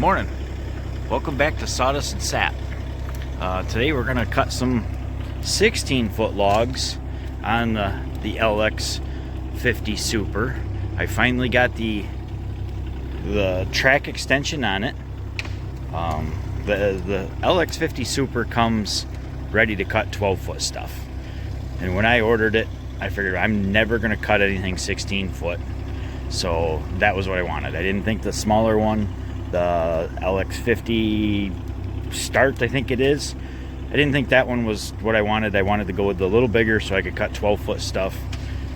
Morning. Welcome back to Sawdust and Sap. Today we're going to cut some 16-foot logs on the LX50 Super. I finally got the track extension on it. The LX50 Super comes ready to cut 12-foot stuff. And when I ordered it, I figured I'm never going to cut anything 16-foot. So that was what I wanted. I didn't think the smaller one, the LX50 Start, I think it is, I didn't think that one was what I wanted. I wanted to go with the little bigger so I could cut 12-foot stuff.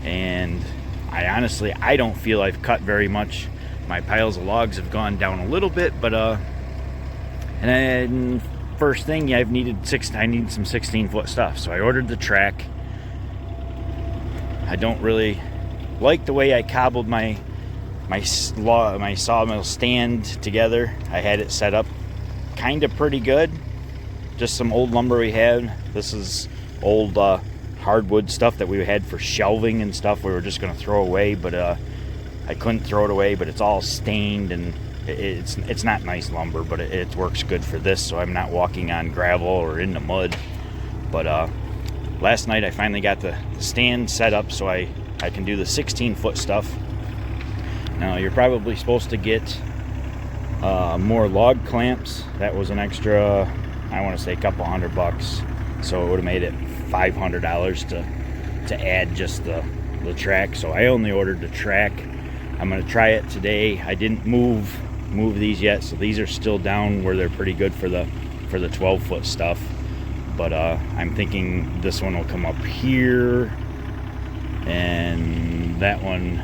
And I don't feel I've cut very much. My piles of logs have gone down a little bit, but and first thing, I need some 16-foot stuff. So I ordered the track. I don't really like the way I cobbled my sawmill stand together. I had it set up kind of pretty good. Just some old lumber we had. This is old hardwood stuff that we had for shelving and stuff we were just going to throw away, but I couldn't throw it away, but it's all stained and it's not nice lumber, but it works good for this, so I'm not walking on gravel or in the mud. But last night I finally got the stand set up so I can do the 16-foot stuff. Now you're probably supposed to get more log clamps. That was an extra, I want to say a couple $100, so it would have made it $500 to add just the track. So I only ordered the track. I'm going to try it today. I didn't move these yet, so these are still down where they're pretty good for the 12-foot stuff. But I'm thinking this one will come up here, and that one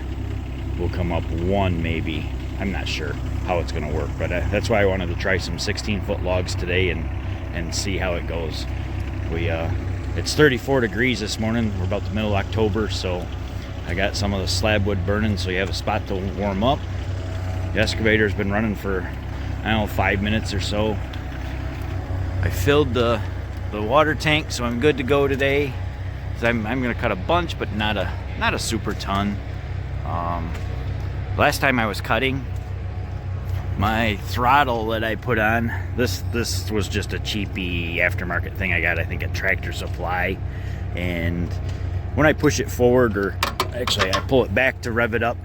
will come up one maybe. I'm not sure how it's going to work, but that's why I wanted to try some 16-foot logs today and see how it goes. It's 34 degrees this morning. We're about the middle of October, so I got some of the slab wood burning so you have a spot to warm up. The excavator's been running for, 5 minutes or so. I filled the water tank, so I'm good to go today. I'm going to cut a bunch, but not a super ton. Last time I was cutting, my throttle that I put on, this was just a cheapy aftermarket thing I got, I think, at Tractor Supply. And when I push it forward, or actually I pull it back to rev it up,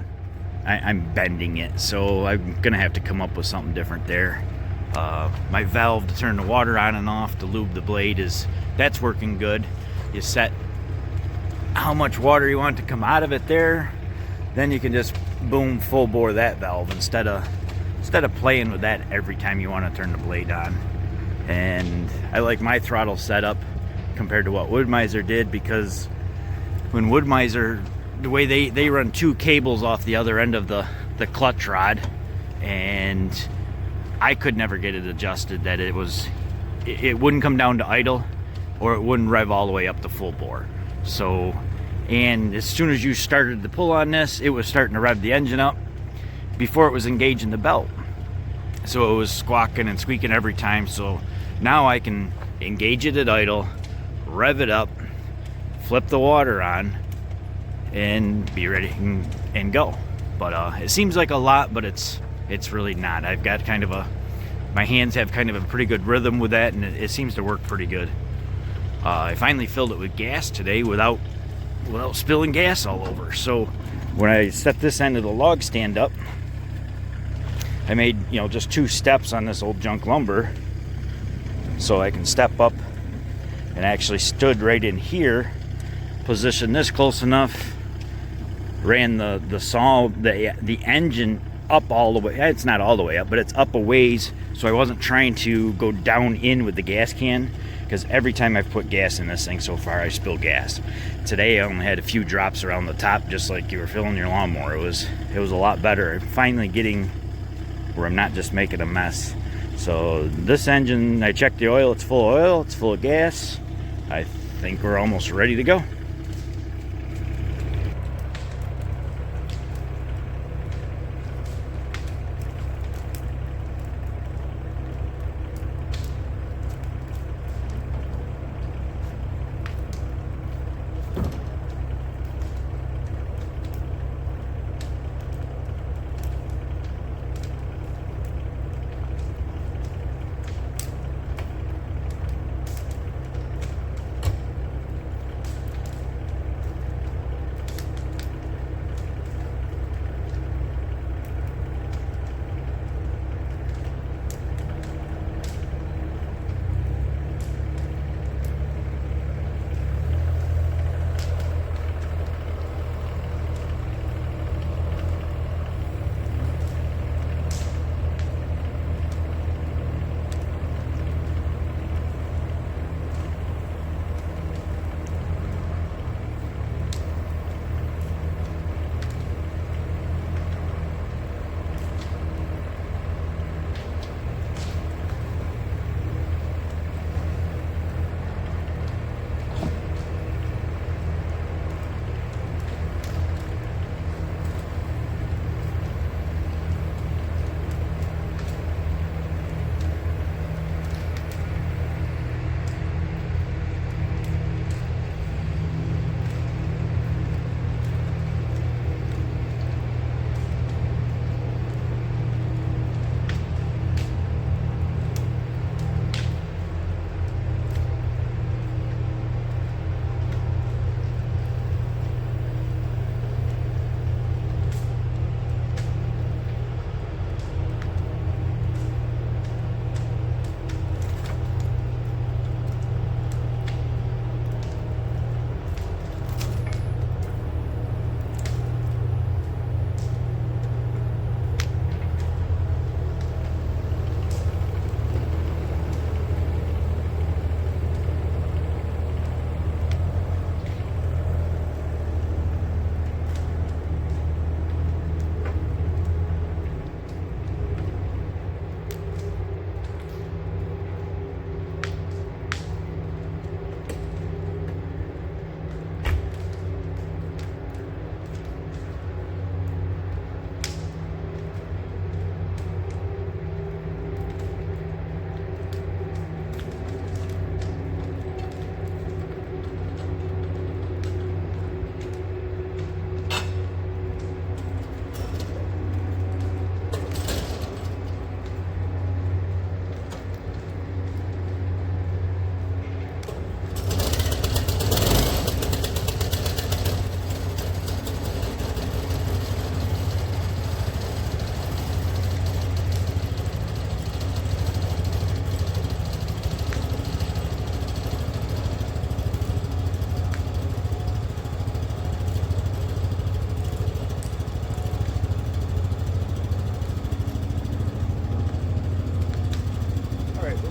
I'm bending it. So I'm gonna have to come up with something different there. My valve to turn the water on and off to lube the blade that's working good. You set how much water you want to come out of it there, then you can just boom, full bore that valve instead of playing with that every time you want to turn the blade on. And I like my throttle setup compared to what woodmizer did, because when woodmizer, the way they run two cables off the other end of the clutch rod, and I could never get it adjusted that it wouldn't come down to idle, or it wouldn't rev all the way up to full bore. So, and as soon as you started to pull on this, it was starting to rev the engine up before it was engaging the belt. So it was squawking and squeaking every time. So now I can engage it at idle, rev it up, flip the water on, and be ready and go. But it seems like a lot, but it's really not. I've got my hands have kind of a pretty good rhythm with that, and it seems to work pretty good. I finally filled it with gas today without spilling gas all over. So when I set this end of the log stand up, I made just 2 steps on this old junk lumber so I can step up, and actually stood right in here, positioned this close enough, ran the engine up all the way. It's not all the way up, but it's up a ways, so I wasn't trying to go down in with the gas can, because every time I've put gas in this thing so far, I spill gas. Today I only had a few drops around the top, just like you were filling your lawnmower. It was a lot better. I'm finally getting where I'm not just making a mess. So this engine, I checked the oil, it's full of oil, it's full of gas. I think we're almost ready to go.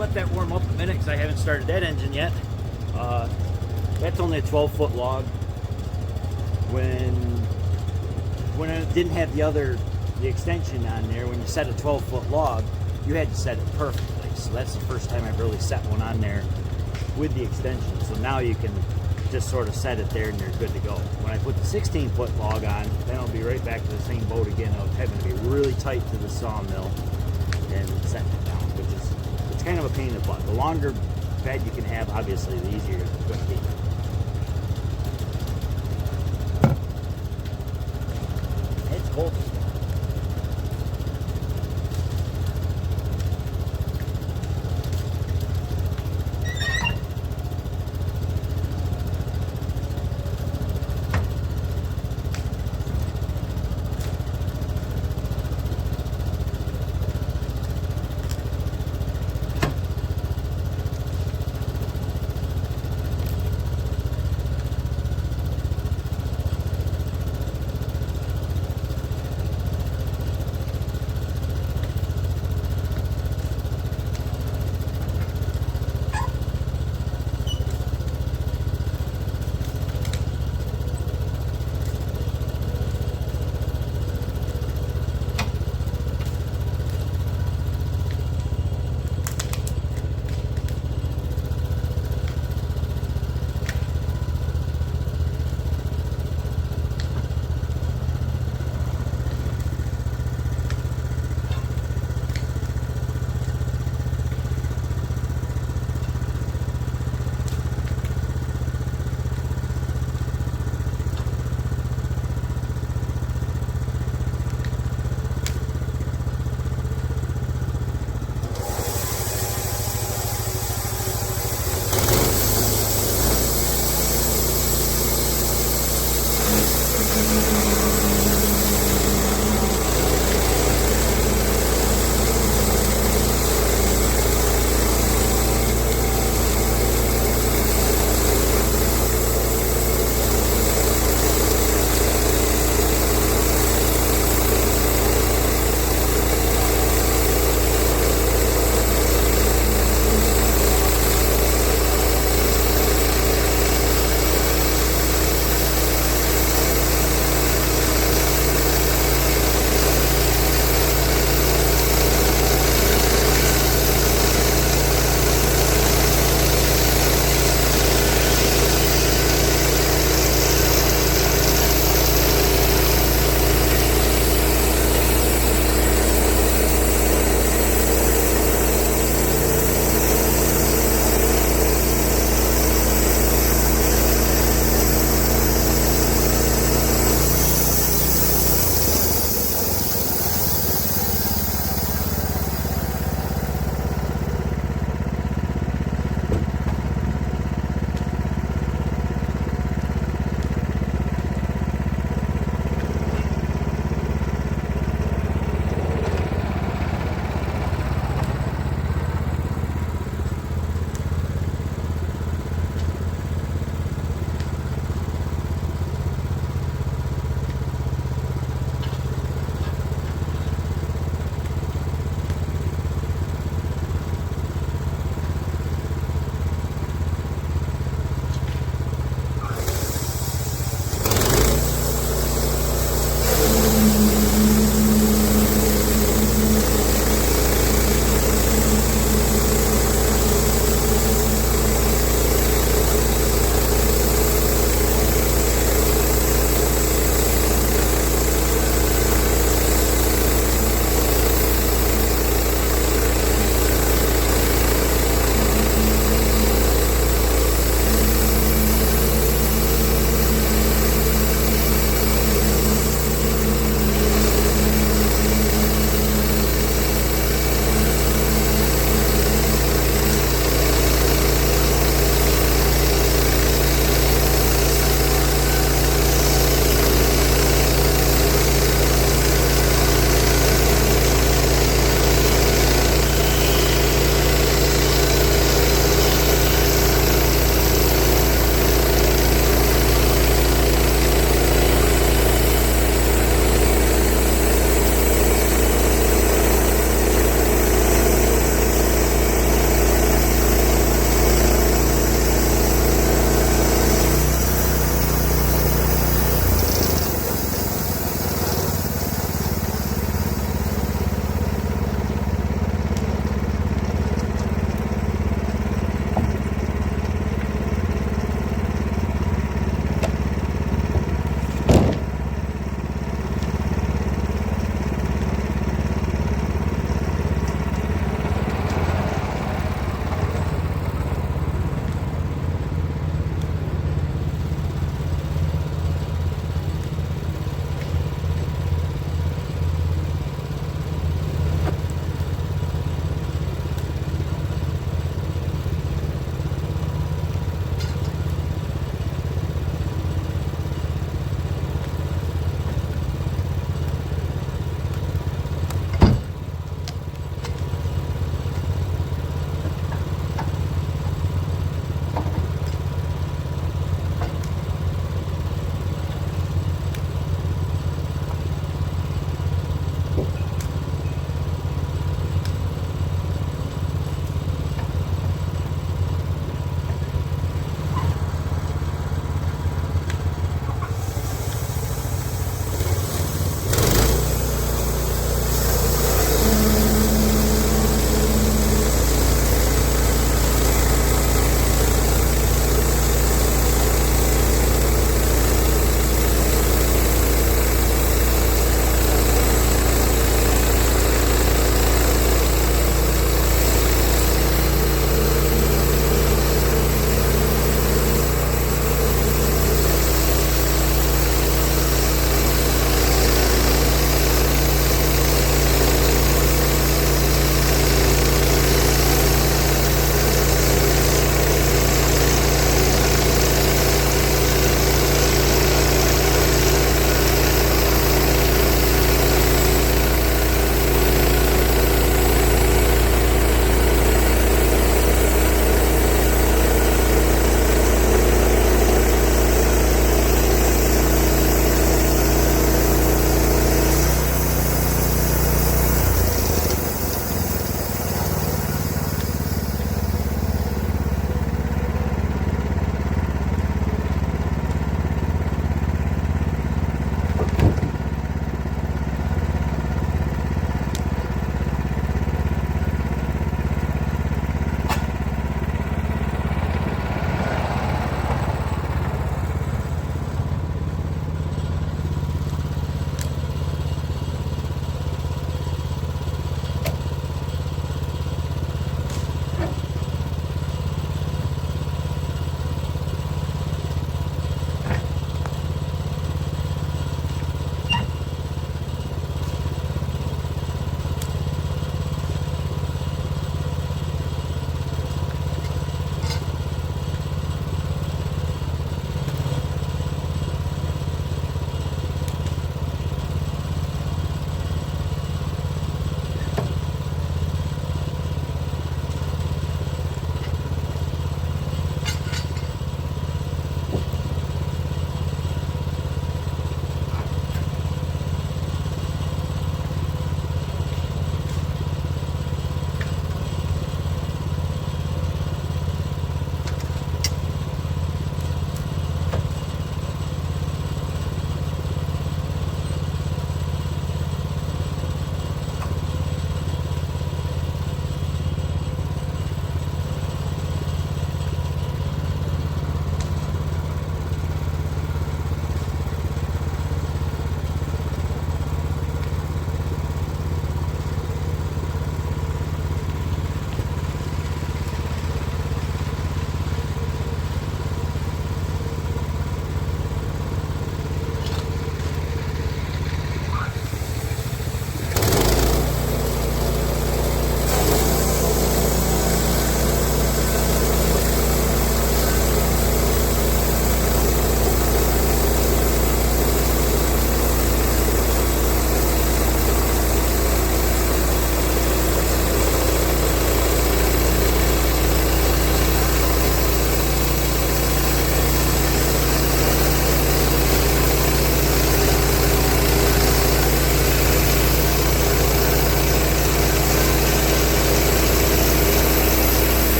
let that warm up a minute because I haven't started that engine yet. That's only a 12-foot log. When it didn't have the extension on there, when you set a 12-foot log, you had to set it perfectly. So that's the first time I've really set one on there with the extension. So now you can just sort of set it there and you're good to go. When I put the 16-foot log on, then I'll be right back to the same boat again of having to be really tight to the sawmill and set it down, which is, it's kind of a pain in the butt. The longer bed you can have, obviously, the easier it's going to be. It's cold.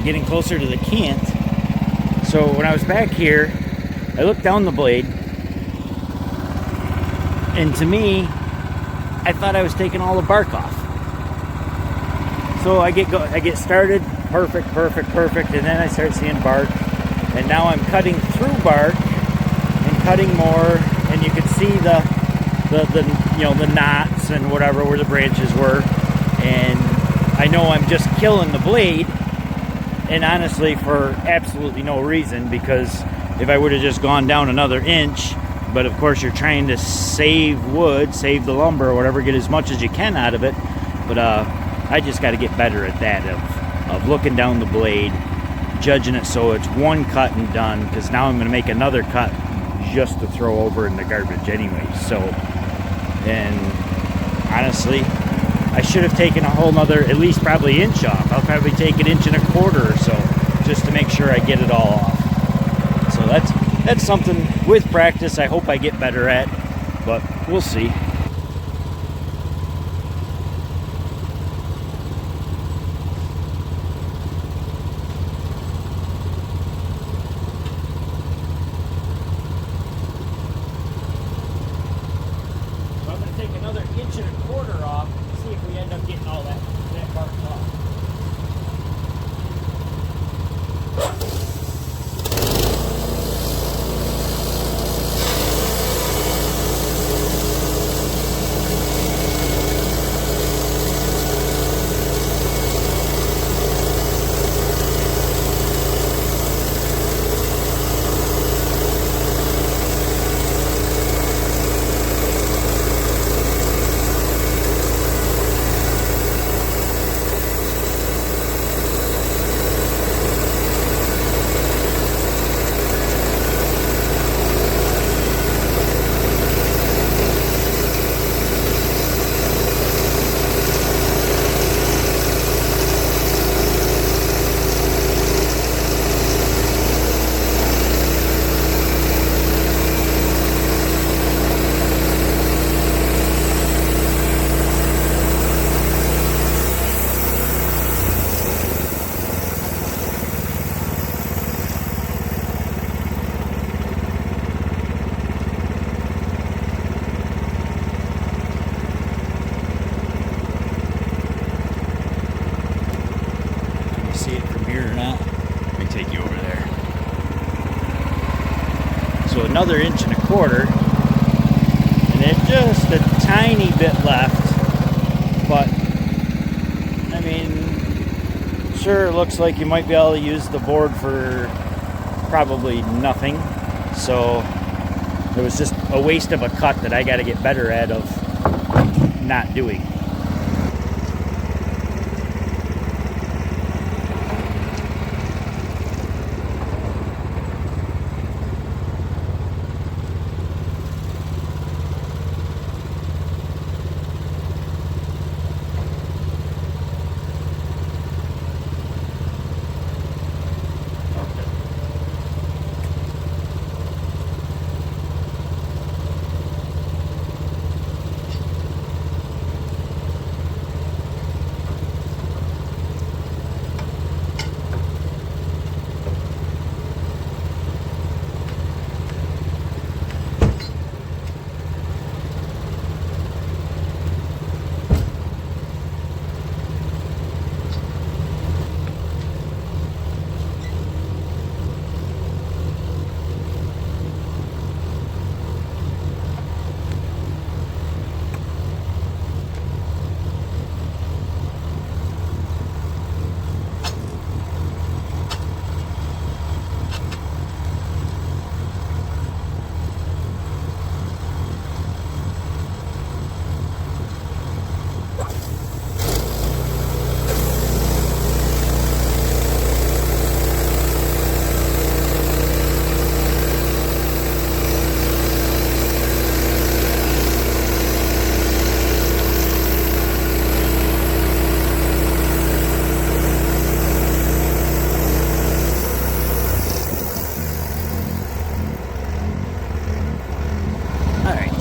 getting closer to the cant. So when I was back here, I looked down the blade, and to me, I thought I was taking all the bark off. So I get started, perfect, and then I start seeing bark, and now I'm cutting through bark and cutting more, and you can see the knots and whatever where the branches were, and I know I'm just killing the blade, and honestly for absolutely no reason, because if I would have just gone down another inch, but of course you're trying to save wood, save the lumber or whatever, get as much as you can out of it, but I just got to get better at that, of looking down the blade, judging it so it's one cut and done, because now I'm going to make another cut just to throw over in the garbage anyway. So, and honestly, I should have taken a whole nother, at least probably inch off. I'll probably take an inch and a quarter or so, just to make sure I get it all off. So that's something with practice I hope I get better at, but we'll see. Take another inch and a quarter off, see if we end up getting all that bark off. So another inch and a quarter, and then just a tiny bit left, but I mean, sure, it looks like you might be able to use the board for probably nothing, so it was just a waste of a cut that I got to get better at of not doing.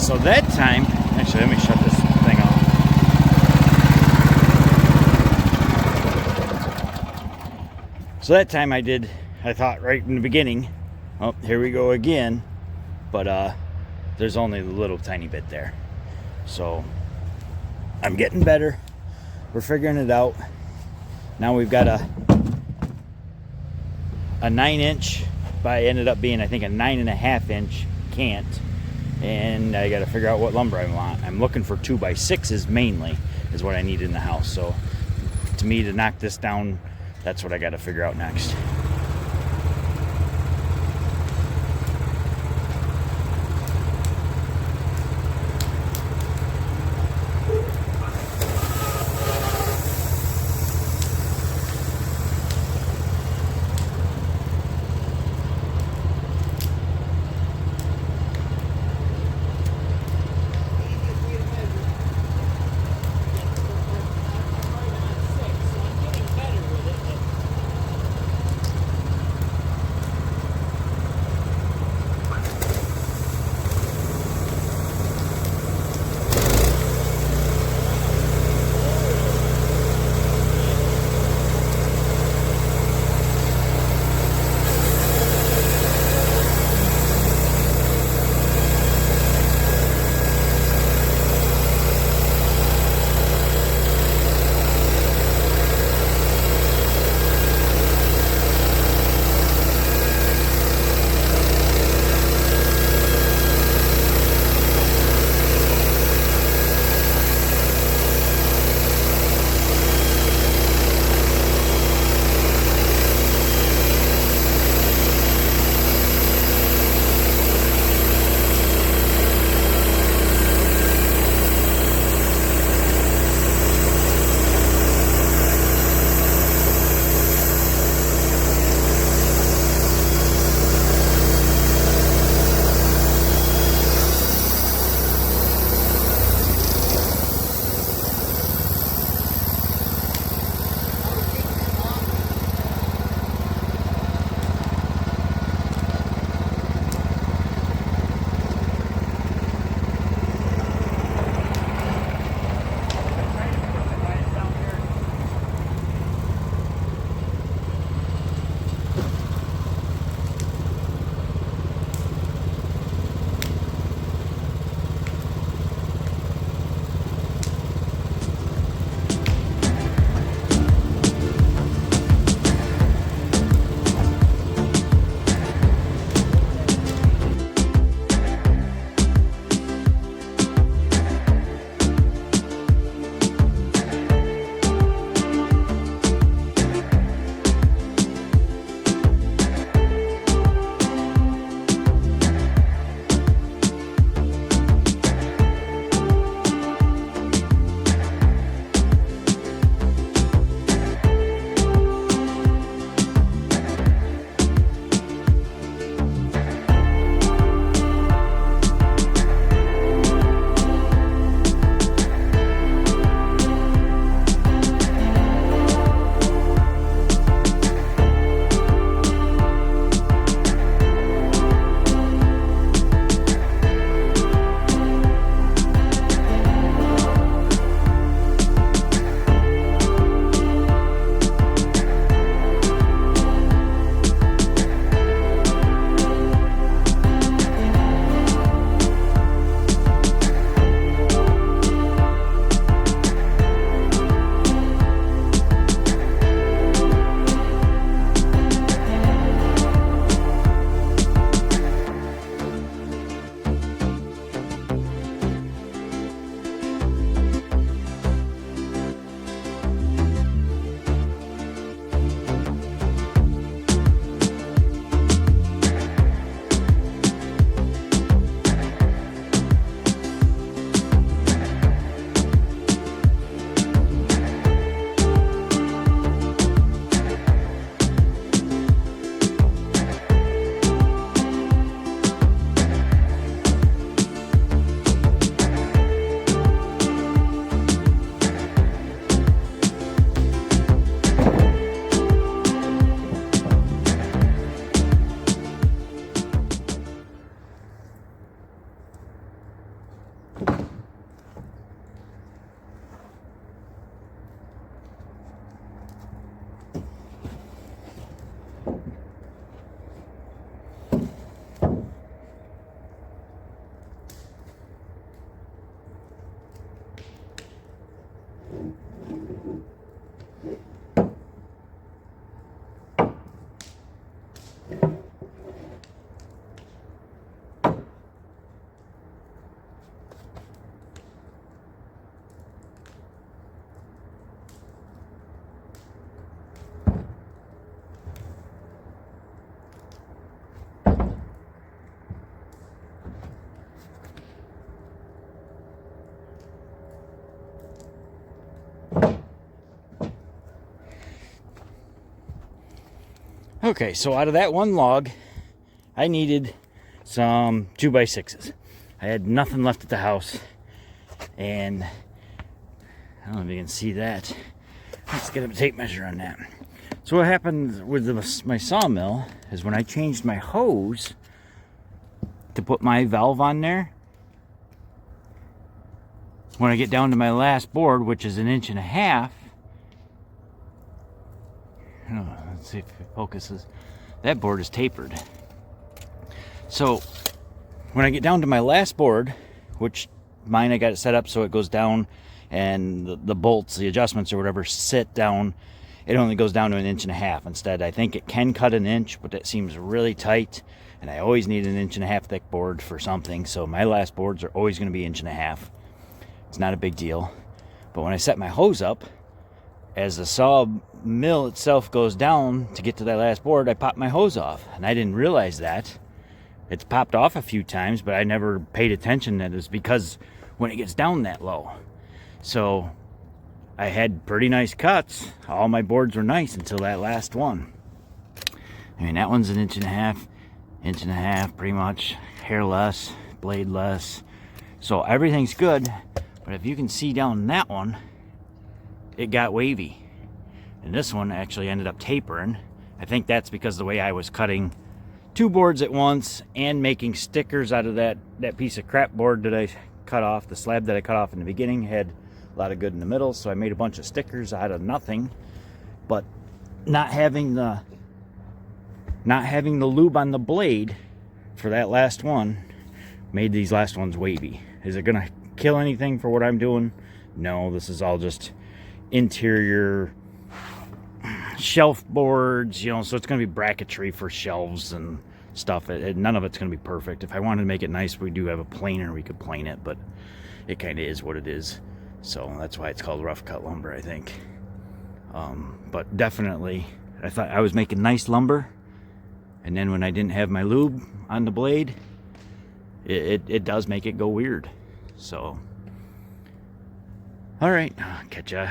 So that time, actually, let me shut this thing off. So that time I thought right in the beginning, oh, here we go again. But there's only a little tiny bit there. So I'm getting better. We're figuring it out. Now we've got a 9-inch, but ended up being, I think, a 9.5-inch cant. And I got to figure out what lumber I want. I'm looking for 2x6s mainly, is what I need in the house. So to me, to knock this down, that's what I got to figure out next. Okay, so out of that one log, I needed some 2x6s. I had nothing left at the house, and I don't know if you can see that. Let's get a tape measure on that. So what happened with my sawmill is when I changed my hose to put my valve on there, when I get down to my last board, which is 1.5 inches, let's see if it focuses. That board is tapered. So when I get down to my last board, which mine I got it set up so it goes down and the bolts, the adjustments or whatever sit down, it only goes down to 1.5 inches. Instead, I think it can cut 1 inch, but that seems really tight, and I always need 1.5 inch thick board for something, so my last boards are always going to be 1.5 inches. It's not a big deal. But when I set my hose up, as the sawmill itself goes down to get to that last board, I pop my hose off, and I didn't realize that. It's popped off a few times, but I never paid attention that it's because when it gets down that low. So I had pretty nice cuts. All my boards were nice until that last one. I mean, that one's 1.5 inches, pretty much. Hair less, blade less. So everything's good, but if you can see down that one, it got wavy. And this one actually ended up tapering. I think that's because the way I was cutting 2 boards at once and making stickers out of that piece of crap board that I cut off. The slab that I cut off in the beginning had a lot of good in the middle, so I made a bunch of stickers out of nothing. But not having the lube on the blade for that last one made these last ones wavy. Is it gonna kill anything for what I'm doing? No, this is all just interior shelf boards, you know, so it's going to be bracketry for shelves and stuff. None of it's going to be perfect. If I wanted to make it nice, we do have a planer, we could plane it, but it kind of is what it is. So that's why it's called rough cut lumber, I think. But definitely, I thought I was making nice lumber, and then when I didn't have my lube on the blade, it does make it go weird. So, all right, catch ya.